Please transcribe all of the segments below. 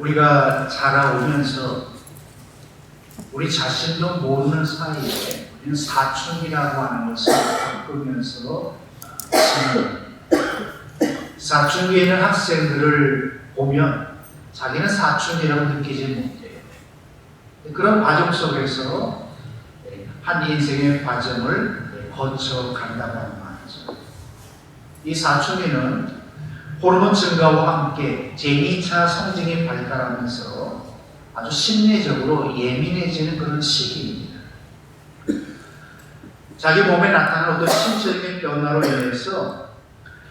우리가 자라오면서 우리 자신도 모르는 사이에 우리는 사춘기라고 하는 것을 겪으면서 사춘기에 있는 학생들을 보면 자기는 사춘기라고 느끼지 못해요. 그런 과정 속에서 한 인생의 과정을 거쳐간다고 하는 말이죠. 이 사춘기는 호르몬 증가와 함께 제2차 성징이 발달하면서 아주 심리적으로 예민해지는 그런 시기입니다. 자기 몸에 나타나는 어떤 신체적인 변화로 인해서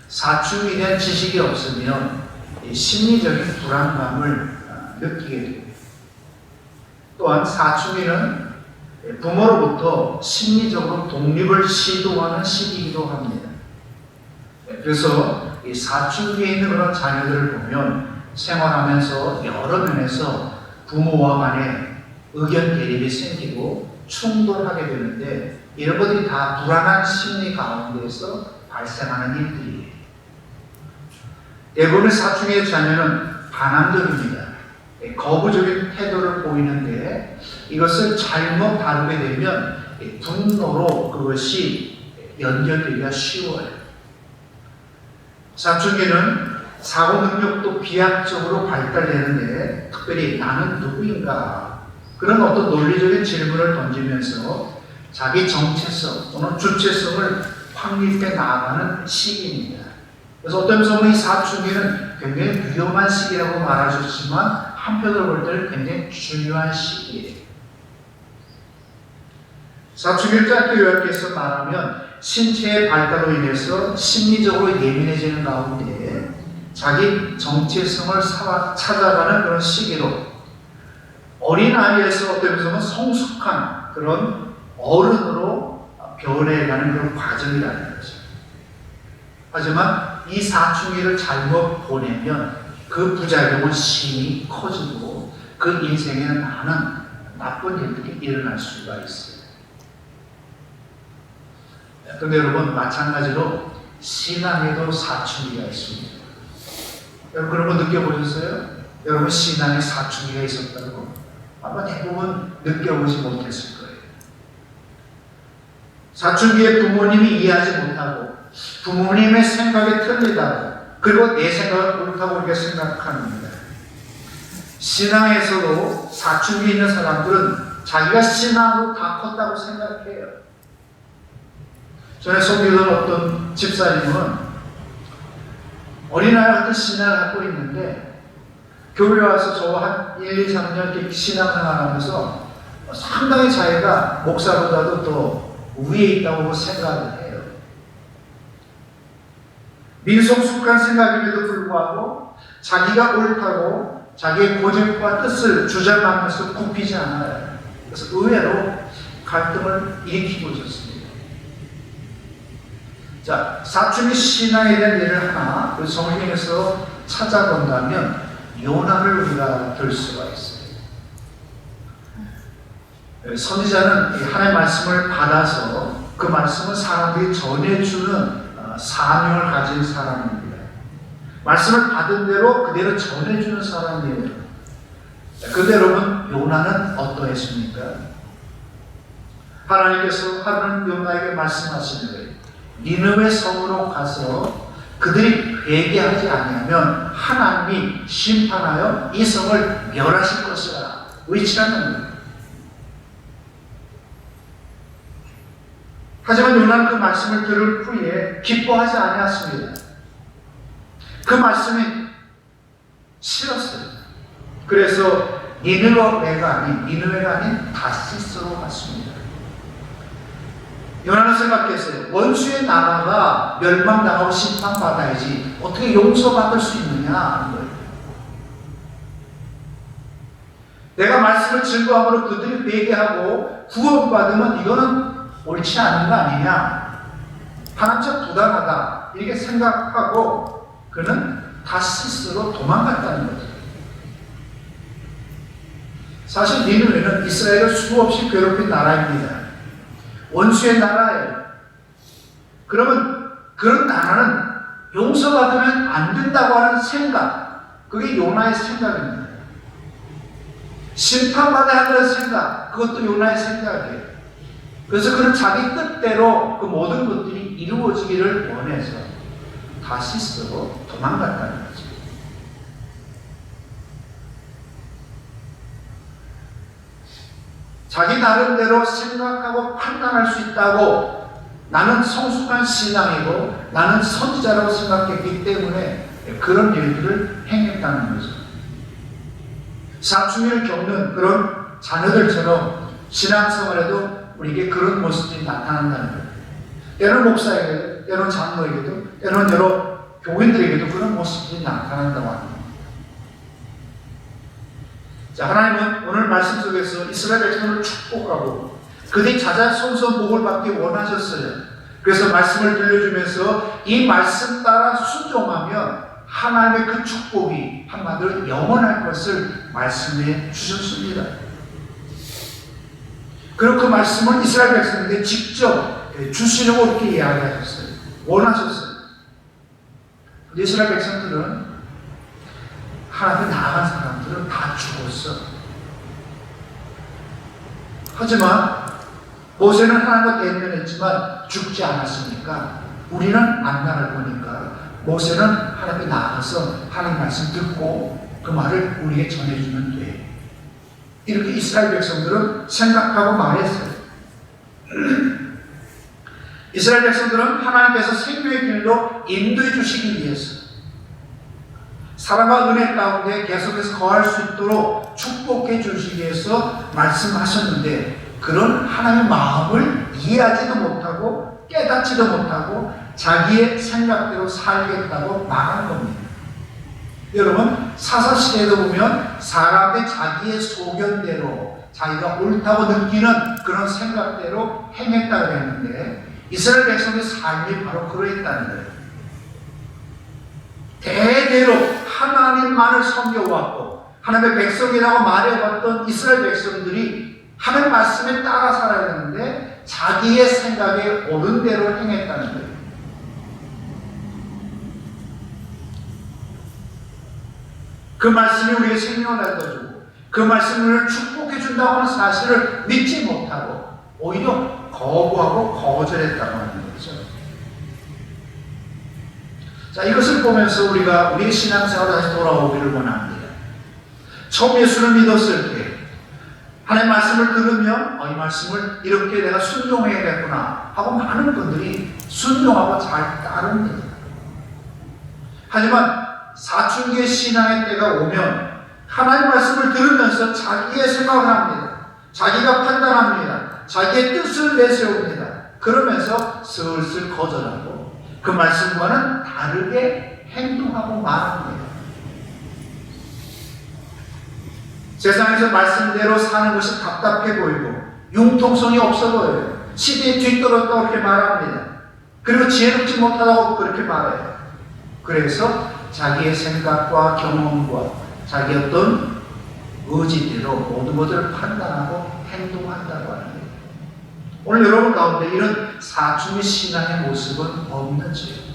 사춘기에 대한 지식이 없으면 심리적인 불안감을 느끼게 됩니다. 또한 사춘기는 부모로부터 심리적으로 독립을 시도하는 시기이기도 합니다. 그래서 이 사춘기에 있는 그런 자녀들을 보면 생활하면서 여러 면에서 부모와 간에 의견 대립이 생기고 충돌하게 되는데 이런 것들이 다 불안한 심리 가운데서 발생하는 일들이에요. 대부분의 사춘기의 자녀는 반항적입니다. 거부적인 태도를 보이는데 이것을 잘못 다루게 되면 분노로 그것이 연결되기가 쉬워요. 사춘기는 사고 능력도 비약적으로 발달되는데 특별히 나는 누구인가 그런 어떤 논리적인 질문을 던지면서 자기 정체성 또는 주체성을 확립해 나아가는 시기입니다. 그래서 어떤 면에서 보면 이 사춘기는 굉장히 위험한 시기라고 말하셨지만 한편으로 볼 때는 굉장히 중요한 시기예요. 사춘기를 짧게 요약해서 말하면 신체의 발달로 인해서 심리적으로 예민해지는 가운데 자기 정체성을 찾아가는 그런 시기로 어린아이에서 어떤 면에서 성숙한 그런 어른으로 변해가는 그런 과정이라는 거죠. 하지만 이 사춘기를 잘못 보내면 그 부작용은 심히 커지고 그 인생에는 많은 나쁜 일들이 일어날 수가 있어요. 그런데 여러분 마찬가지로 신앙에도 사춘기가 있습니다. 여러분 그런 거 느껴보셨어요? 여러분 신앙에 사춘기가 있었다고? 아마 대부분 느껴보지 못했을 거예요. 사춘기에 부모님이 이해하지 못하고 부모님의 생각이 틀리다고 그리고 내 생각은 옳다고 이렇게 생각합니다. 신앙에서도 사춘기 있는 사람들은 자기가 신앙으로 다 컸다고 생각해요. 전에 섬기던 어떤 집사님은 어린아이 같은 신앙을 갖고 있는데 교회에 와서 저와 한 1, 2, 3년 신앙생활 하면서 상당히 자기가 목사보다도 더 위에 있다고 생각을 해요. 미성숙한 생각임에도 불구하고 자기가 옳다고 자기의 고집과 뜻을 주장하면서 굽히지 않아요. 그래서 의외로 갈등을 일으키고 있었습니다. 자, 사춘기 신앙에 대한 예를 하나 그 성경에서 찾아본다면 요나를 우리가 들 수가 있어요. 선지자는 하나님의 말씀을 받아서 그 말씀을 사람들이 전해주는 사명을 가진 사람입니다. 말씀을 받은 대로 그대로 전해주는 사람이에요. 그런데 여러분 요나는 어떠했습니까? 하나님께서 하루는 요나에게 말씀하시는 거예요. 니느웨 성으로 가서 그들이 회개하지 아니하면 하나님이 심판하여 이 성을 멸하실 것이라 외치라는 거예요. 하지만 요나는 그 말씀을 들을 후에 기뻐하지 아니했습니다. 그 말씀이 싫었어요. 그래서 니느웨가 아닌 다시스로 갔습니다. 요나는 생각했어요. 원수의 나라가 멸망당하고 심판받아야지 어떻게 용서받을 수 있느냐 하는 거예요. 내가 말씀을 증거함으로 그들이 회개하고 구원받으면 이거는 옳지 않은 거 아니냐, 하나님 부당하다 이렇게 생각하고 그는 다시스로 도망갔다는 거죠. 사실 니느웨는 이스라엘을 수없이 괴롭힌 나라입니다. 원수의 나라예요. 그러면 그런 나라는 용서받으면 안 된다고 하는 생각, 그게 요나의 생각입니다. 심판받아야 한다는 생각, 그것도 요나의 생각이에요. 그래서 그는 자기 뜻대로 그 모든 것들이 이루어지기를 원해서 다시스로 도망갔다는 거죠. 자기 나름대로 생각하고 판단할 수 있다고 나는 성숙한 신앙이고 나는 선지자라고 생각했기 때문에 그런 일들을 행했다는 거죠. 사춘기를 겪는 그런 자녀들처럼 신앙생활에도 우리에게 그런 모습이 나타난다는 거예요. 때로는 목사에게도, 때로는 장로에게도, 때로는 여러 교인들에게도 그런 모습이 나타난다고 합니다. 자, 하나님은 오늘 말씀 속에서 이스라엘 백성을 축복하고 그들이 자자손손 복을 받기 원하셨어요. 그래서 말씀을 들려주면서 이 말씀 따라 순종하면 하나님의 그 축복이 한마디로 영원할 것을 말씀해 주셨습니다. 그리고 그 말씀을 이스라엘 백성에게 직접 주시려고 이렇게 이야기하셨어요. 원하셨어요. 근데 이스라엘 백성들은 하나님 나아간 사람들은 다 죽었어. 하지만 모세는 하나님과 대면했지만 죽지 않았으니까 우리는 만나를 보니까 모세는 하나님께 나아가서 하나님 말씀 듣고 그 말을 우리에게 전해주면 돼. 이렇게 이스라엘 백성들은 생각하고 말했어요. 이스라엘 백성들은 하나님께서 생명의 길로 인도해 주시기 위해서 사랑과 은혜 가운데 계속해서 거할 수 있도록 축복해 주시기 위해서 말씀하셨는데 그런 하나님의 마음을 이해하지도 못하고 깨닫지도 못하고 자기의 생각대로 살겠다고 말한 겁니다. 여러분 사사시대에도 보면 사람들이 자기의 소견대로 자기가 옳다고 느끼는 그런 생각대로 행했다고 했는데 이스라엘 백성의 삶이 바로 그러했다는 거예요. 대대로 하나님만을 섬겨왔고 하나님의 백성이라고 말해왔던 이스라엘 백성들이 하나님 말씀에 따라 살아야 되는데 자기의 생각에 옳은 대로 행했다는 거예요. 그 말씀이 우리의 생명을 알려주고 그 말씀이 우리를 축복해 준다고 하는 사실을 믿지 못하고 오히려 거부하고 거절했다고 하는 거죠. 자, 이것을 보면서 우리가 우리의 신앙생활에 다시 돌아오기를 원합니다. 처음 예수를 믿었을 때 하나님의 말씀을 들으면 이 말씀을 이렇게 내가 순종해야겠구나 하고 많은 분들이 순종하고 잘 따릅니다. 하지만 사춘기의 신앙의 때가 오면 하나님의 말씀을 들으면서 자기의 생각을 합니다. 자기가 판단합니다. 자기의 뜻을 내세웁니다. 그러면서 슬슬 거절하고 그 말씀과는 다르게 행동하고 말합니다. 세상에서 말씀대로 사는 것이 답답해 보이고 융통성이 없어 보여요. 시대에 뒤떨어졌다고 그렇게 말합니다. 그리고 지혜롭지 못하다고 그렇게 말해요. 그래서 자기의 생각과 경험과 자기 어떤 의지대로 모든 것을 판단하고 행동한다고 하는 거예요. 오늘 여러분 가운데 이런 사춘기 신앙의 모습은 없는지요?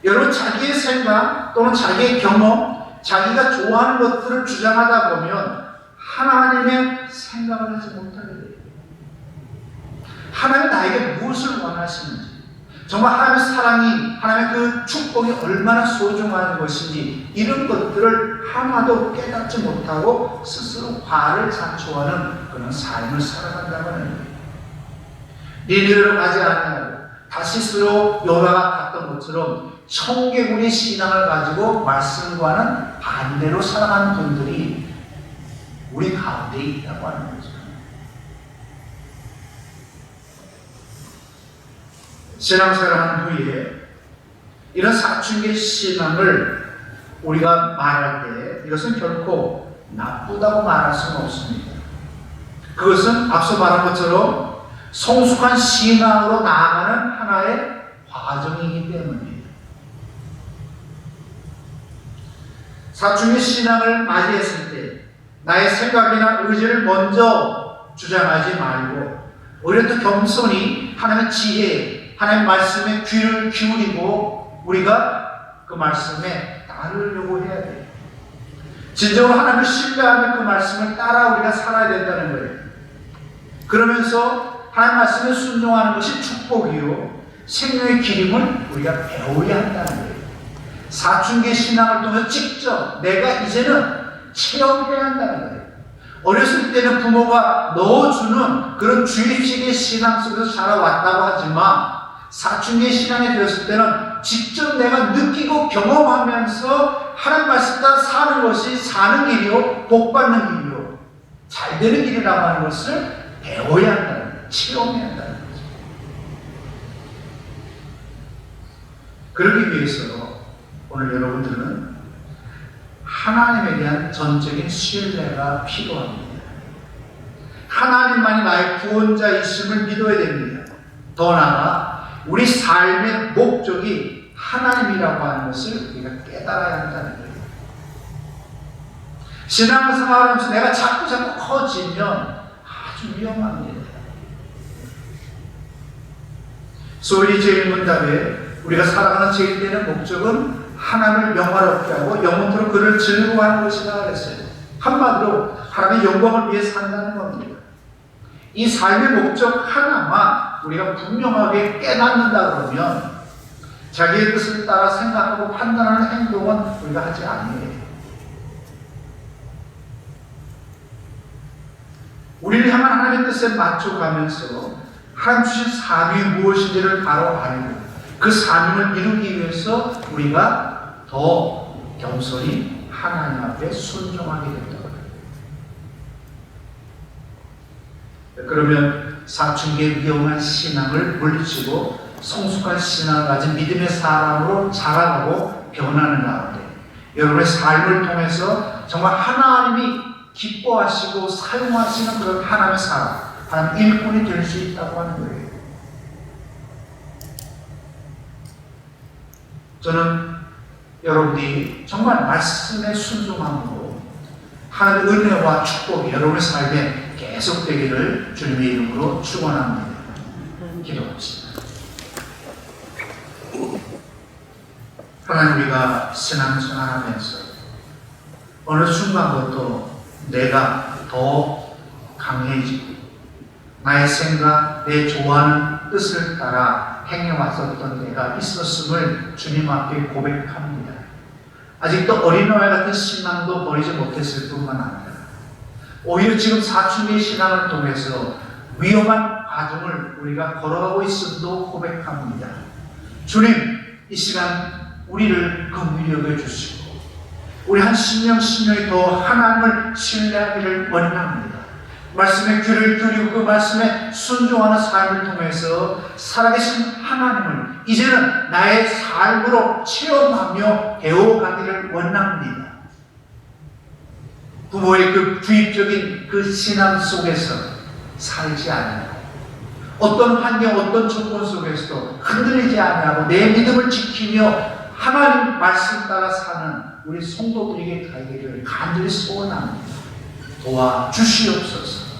여러분 자기의 생각 또는 자기의 경험, 자기가 좋아하는 것들을 주장하다 보면 하나님의 생각을 하지 못하게 돼요. 하나님 나에게 무엇을 원하시는지, 정말 하나님의 사랑이, 하나님의 그 축복이 얼마나 소중한 것인지 이런 것들을 하나도 깨닫지 못하고 스스로 화를 자초하는 그런 삶을 살아간다고 하는 거예요. 니느웨로 가지 않냐고 다시스로 요나가 갔던 것처럼 청개구리 신앙을 가지고 말씀과는 반대로 살아가는 분들이 우리 가운데 있다고 하는 거죠. 신앙생활을 한 후에 이런 사춘기 신앙을 우리가 말할 때 이것은 결코 나쁘다고 말할 수는 없습니다. 그것은 앞서 말한 것처럼 성숙한 신앙으로 나아가는 하나의 과정이기 때문입니다. 사춘기 신앙을 맞이했을 때 나의 생각이나 의지를 먼저 주장하지 말고 오히려 또 겸손히 하나님의 지혜, 하나님의 말씀에 귀를 기울이고 우리가 그 말씀에 따르려고 해야 돼요. 진정으로 하나님을 신뢰하며 그 말씀을 따라 우리가 살아야 된다는 거예요. 그러면서 하나님 말씀에 순종하는 것이 축복이요 생명의 기림을 우리가 배워야 한다는 거예요. 사춘기 신앙을 통해서 직접 내가 이제는 체험해야 한다는 거예요. 어렸을 때는 부모가 넣어주는 그런 주입식의 신앙 속에서 자라왔다고 하지만 사춘기 신앙에 들었을 때는 직접 내가 느끼고 경험하면서 하나님 말씀 따라 사는 것이 사는 길이요 복받는 길이요 잘 되는 길이라고 하는 것을 배워야 한다는 거예요. 체험해야 한다는 거죠. 그러기 위해서 오늘 여러분들은 하나님에 대한 전적인 신뢰가 필요합니다. 하나님만이 나의 구원자이심을 믿어야 됩니다. 더 나아가 우리 삶의 목적이 하나님이라고 하는 것을 우리가 깨달아야 한다는 거예요. 신앙생활하면서 내가 자꾸 커지면 아주 위험합니다. 소위 제1문답에 우리가 살아가는 제일 되는 목적은 하나님을 영화롭게 하고 영원토록 그를 즐거워하는 것이다 그랬어요. 한마디로 하나님의 영광을 위해 산다는 겁니다. 이 삶의 목적 하나만 우리가 분명하게 깨닫는다 그러면 자기의 뜻을 따라 생각하고 판단하는 행동은 우리가 하지 않아요. 우리를 향한 하나님의 뜻에 맞춰가면서 하나님 주신 사명이 무엇인지를 바로 알고 그 사명을 이루기 위해서 우리가 더 겸손히 하나님 앞에 순종하게 된다고 합니다. 그러면 사춘기의 위험한 신앙을 물리치고 성숙한 신앙을 가진 믿음의 사람으로 자라나고 변하는 가운데 여러분의 삶을 통해서 정말 하나님이 기뻐하시고 사용하시는 그런 하나님의 사람, 하나님 일꾼이 될 수 있다고 하는 거예요. 저는 여러분이 정말 말씀에 순종함으로 하나님의 은혜와 축복이 여러분의 삶에 계속되기를 주님의 이름으로 축원합니다. 기도합시다. 하나님, 우리가 신앙생활하면서 어느 순간부터 내가 더 강해지고 나의 생각, 내 좋아하는 뜻을 따라 행해왔었던 때가 있었음을 주님 앞에 고백합니다. 아직도 어린아이 같은 신앙도 버리지 못했을 뿐만 아니라 오히려 지금 사춘기 신앙을 통해서 위험한 과정을 우리가 걸어가고 있음도 고백합니다. 주님, 이 시간 우리를 긍휼히 여겨주시고 우리 한 신명이 더 하나님을 신뢰하기를 원합니다. 말씀에 귀를 기울이고 그 말씀에 순종하는 삶을 통해서 살아계신 하나님을 이제는 나의 삶으로 체험하며 배워가기를 원합니다. 부모의 그 주입적인 그 신앙 속에서 살지 않아요. 어떤 환경, 어떤 조건 속에서도 흔들리지 않아하고 내 믿음을 지키며 하나님 말씀 따라 사는 우리 성도들에게 되기를 간절히 소원합니다. 도와주시옵소서.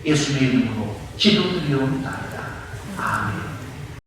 예수님의 이름으로 기도드리옵나이다. 아멘.